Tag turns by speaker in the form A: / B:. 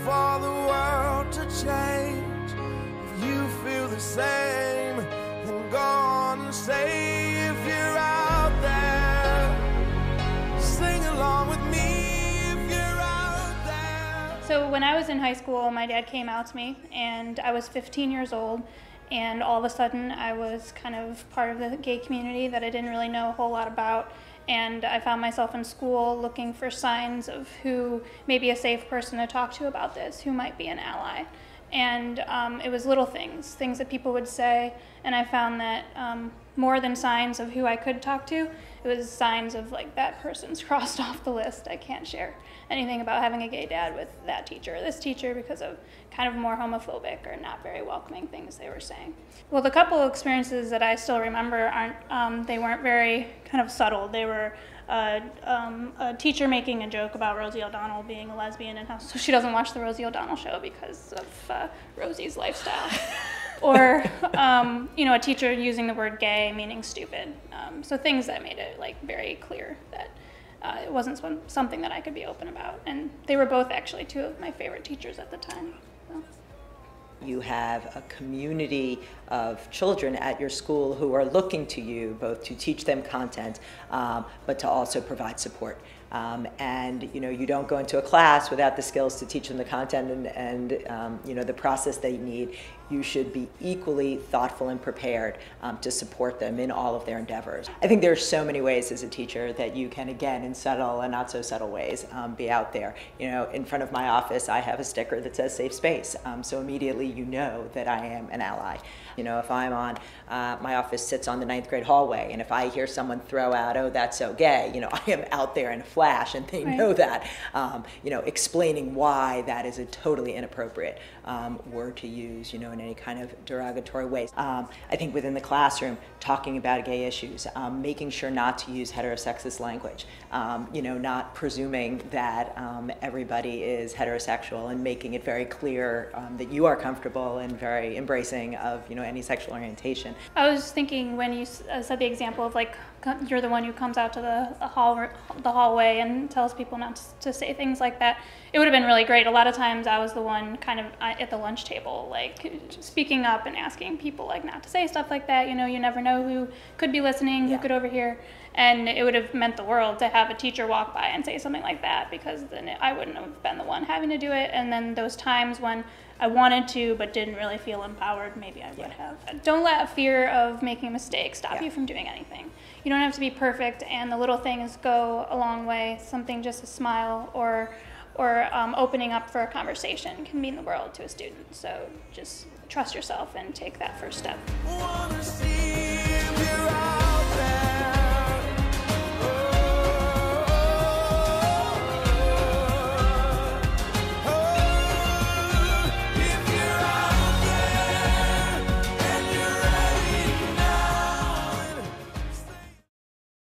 A: for the world to change. If you feel the same, then go on and say, if you're out there, sing along with me if you're out there.
B: So when I was in high school, my dad came out to me, and I was 15 years old, and all of a sudden I was kind of part of the gay community that I didn't really know a whole lot about. And I found myself in school looking for signs of who may be a safe person to talk to about this, who might be an ally. And it was little things that people would say, and I found that more than signs of who I could talk to, it was signs of like, that person's crossed off the list. I can't share anything about having a gay dad with that teacher or this teacher because of kind of more homophobic or not very welcoming things they were saying. Well, the couple of experiences that I still remember they weren't very kind of subtle. They were a teacher making a joke about Rosie O'Donnell being a lesbian and how so she doesn't watch the Rosie O'Donnell show because of Rosie's lifestyle. Or, a teacher using the word gay meaning stupid. So things that made it like very clear that it wasn't something that I could be open about. And they were both actually two of my favorite teachers at the time. So.
C: You have a community of children at your school who are looking to you both to teach them content, but to also provide support. And you don't go into a class without the skills to teach them the content and the process they need. You should be equally thoughtful and prepared to support them in all of their endeavors. I think there are so many ways as a teacher that you can, again, in subtle and not so subtle ways, be out there. In front of my office, I have a sticker that says safe space. So immediately you know that I am an ally. If I'm on, my office sits on the 9th grade hallway, and if I hear someone throw out, "Oh, that's so gay," I am out there in a flash, and they know that, explaining why that is a totally inappropriate word to use, in any kind of derogatory ways. I think within the classroom, talking about gay issues, making sure not to use heterosexist language, not presuming that everybody is heterosexual, and making it very clear that you are comfortable and very embracing of, any sexual orientation.
B: I was thinking when you said the example of like, you're the one who comes out to the hallway and tells people not to say things like that. It would have been really great. A lot of times I was the one kind of at the lunch table, like speaking up and asking people like not to say stuff like that. You never know who could be listening, who could overhear. And it would have meant the world to have a teacher walk by and say something like that, because then I wouldn't have been the one having to do it. And then those times when I wanted to but didn't really feel empowered, maybe I would have. Don't let fear of making a mistake stop you from doing anything. You don't have to be perfect, and the little things go a long way. Something, just a smile or opening up for a conversation can mean the world to a student. So just trust yourself and take that first step.